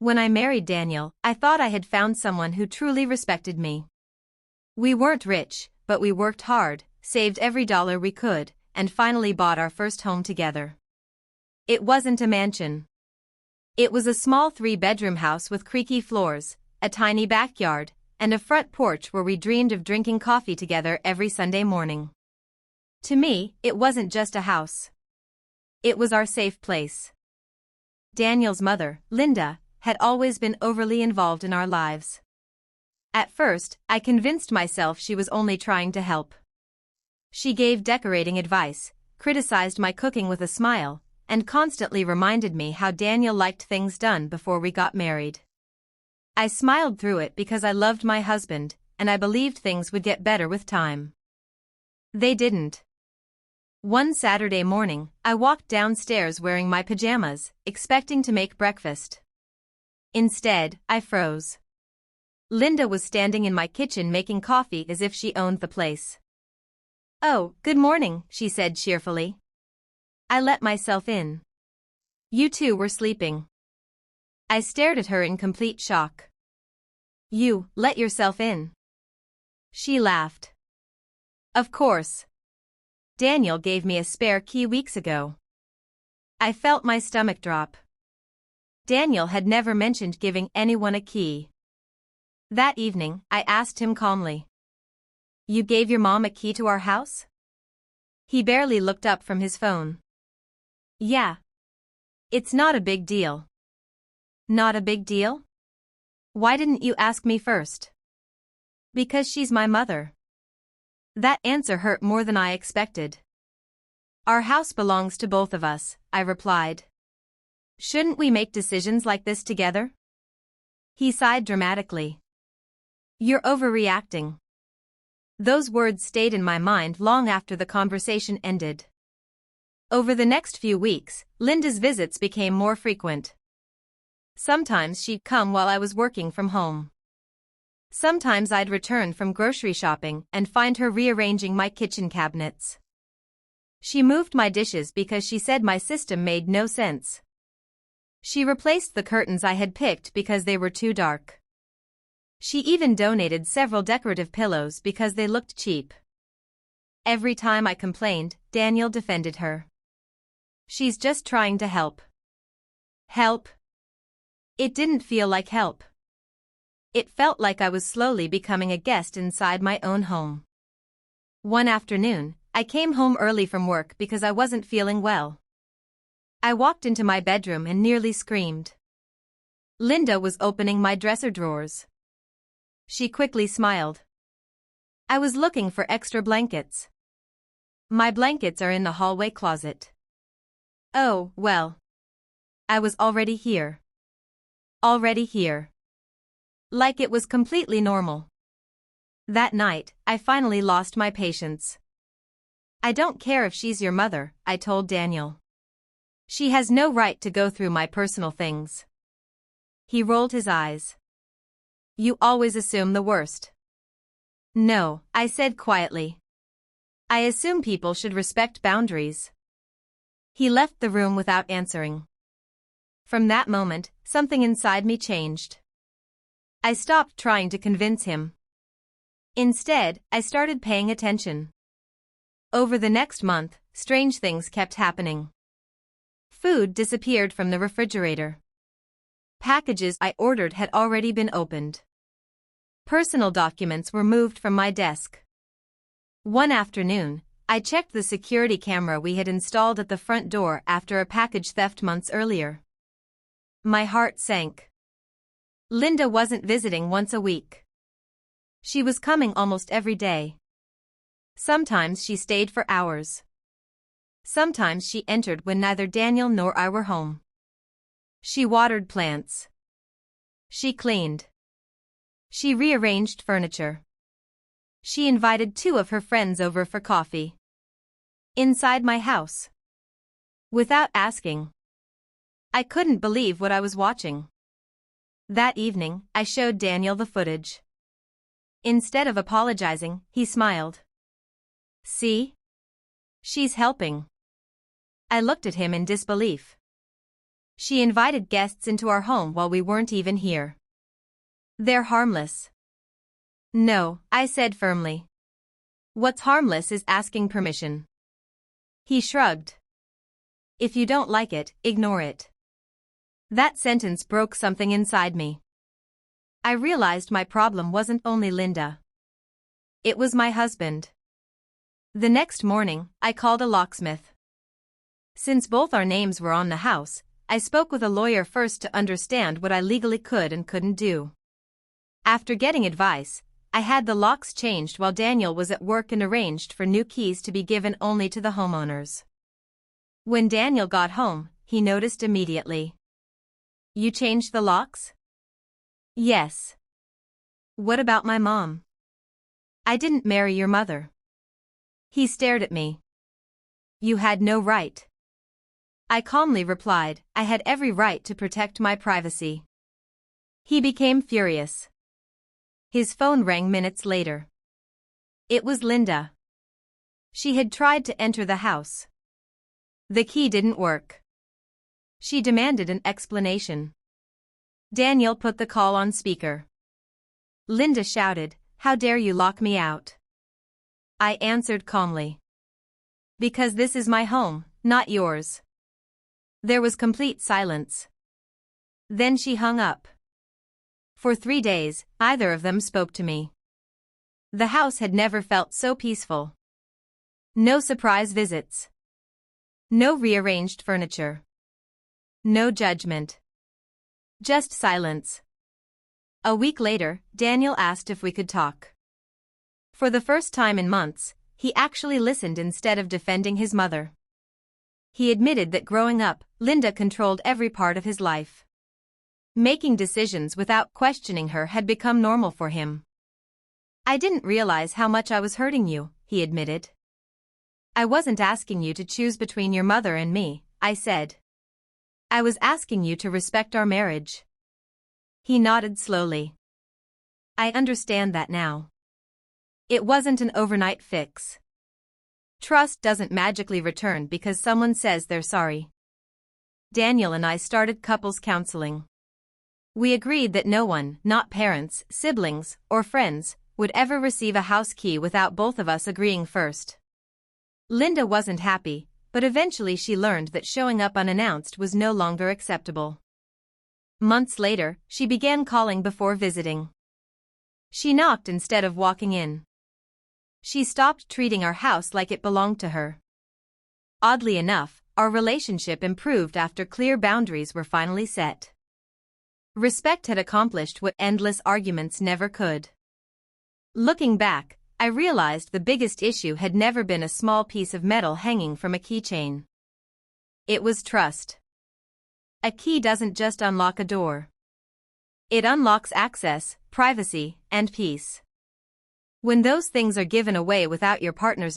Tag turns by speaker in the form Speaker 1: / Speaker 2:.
Speaker 1: When I married Daniel, I thought I had found someone who truly respected me. We weren't rich, but we worked hard, saved every dollar we could, and finally bought our first home together. It wasn't a mansion. It was a small 3-bedroom house with creaky floors, a tiny backyard, and a front porch where we dreamed of drinking coffee together every Sunday morning. To me, it wasn't just a house. It was our safe place. Daniel's mother, Linda, had always been overly involved in our lives. At first, I convinced myself she was only trying to help. She gave decorating advice, criticized my cooking with a smile, and constantly reminded me how Daniel liked things done before we got married. I smiled through it because I loved my husband, and I believed things would get better with time. They didn't. One Saturday morning, I walked downstairs wearing my pajamas, expecting to make breakfast. Instead, I froze. Linda was standing in my kitchen making coffee as if she owned the place. "Oh, good morning," she said cheerfully. I let myself in. "You two were sleeping." I stared at her in complete shock. "You let yourself in?" She laughed. "Of course. Daniel gave me a spare key weeks ago." I felt my stomach drop. Daniel had never mentioned giving anyone a key. That evening, I asked him calmly. "You gave your mom a key to our house?" He barely looked up from his phone. "Yeah. It's not a big deal." "Not a big deal? Why didn't you ask me first?" "Because she's my mother." That answer hurt more than I expected. "Our house belongs to both of us," I replied. "Shouldn't we make decisions like this together?" He sighed dramatically. "You're overreacting." Those words stayed in my mind long after the conversation ended. Over the next few weeks, Linda's visits became more frequent. Sometimes she'd come while I was working from home. Sometimes I'd return from grocery shopping and find her rearranging my kitchen cabinets. She moved my dishes because she said my system made no sense. She replaced the curtains I had picked because they were too dark. She even donated several decorative pillows because they looked cheap. Every time I complained, Daniel defended her. "She's just trying to help." Help? It didn't feel like help. It felt like I was slowly becoming a guest inside my own home. One afternoon, I came home early from work because I wasn't feeling well. I walked into my bedroom and nearly screamed. Linda was opening my dresser drawers. She quickly smiled. "I was looking for extra blankets." "My blankets are in the hallway closet." "Oh, well. I was already here." Already here. Like it was completely normal. That night, I finally lost my patience. "I don't care if she's your mother," I told Daniel. "She has no right to go through my personal things." He rolled his eyes. "You always assume the worst." "No," I said quietly. "I assume people should respect boundaries." He left the room without answering. From that moment, something inside me changed. I stopped trying to convince him. Instead, I started paying attention. Over the next month, strange things kept happening. Food disappeared from the refrigerator. Packages I ordered had already been opened. Personal documents were moved from my desk. One afternoon, I checked the security camera we had installed at the front door after a package theft months earlier. My heart sank. Linda wasn't visiting once a week. She was coming almost every day. Sometimes she stayed for hours. Sometimes she entered when neither Daniel nor I were home. She watered plants. She cleaned. She rearranged furniture. She invited 2 of her friends over for coffee. Inside my house. Without asking. I couldn't believe what I was watching. That evening, I showed Daniel the footage. Instead of apologizing, he smiled. "See? She's helping." I looked at him in disbelief. She invited guests into our home while we weren't even here. They're harmless. No, I said firmly. What's harmless is asking permission. He shrugged. If you don't like it, ignore it. That sentence broke something inside me. I realized my problem wasn't only Linda. It was my husband. The next morning, I called a locksmith. Since both our names were on the house, I spoke with a lawyer first to understand what I legally could and couldn't do. After getting advice, I had the locks changed while Daniel was at work and arranged for new keys to be given only to the homeowners. When Daniel got home, he noticed immediately. You changed the locks? Yes. What about my mom? I didn't marry your mother. He stared at me. You had no right. I calmly replied, I had every right to protect my privacy. He became furious. His phone rang minutes later. It was Linda. She had tried to enter the house. The key didn't work. She demanded an explanation. Daniel put the call on speaker. Linda shouted, "How dare you lock me out?" I answered calmly. Because this is my home, not yours. There was complete silence. Then she hung up. For 3 days, neither of them spoke to me. The house had never felt so peaceful. No surprise visits. No rearranged furniture. No judgment. Just silence. A week later, Daniel asked if we could talk. For the first time in months, he actually listened instead of defending his mother. He admitted that growing up, Linda controlled every part of his life. Making decisions without questioning her had become normal for him. I didn't realize how much I was hurting you, he admitted. I wasn't asking you to choose between your mother and me, I said. I was asking you to respect our marriage. He nodded slowly. I understand that now. It wasn't an overnight fix. Trust doesn't magically return because someone says they're sorry. Daniel and I started couples counseling. We agreed that no one, not parents, siblings, or friends, would ever receive a house key without both of us agreeing first. Linda wasn't happy, but eventually she learned that showing up unannounced was no longer acceptable. Months later, she began calling before visiting. She knocked instead of walking in. She stopped treating our house like it belonged to her. Oddly enough, our relationship improved after clear boundaries were finally set. Respect had accomplished what endless arguments never could. Looking back, I realized the biggest issue had never been a small piece of metal hanging from a keychain. It was trust. A key doesn't just unlock a door. It unlocks access, privacy, and peace. When those things are given away without your partner's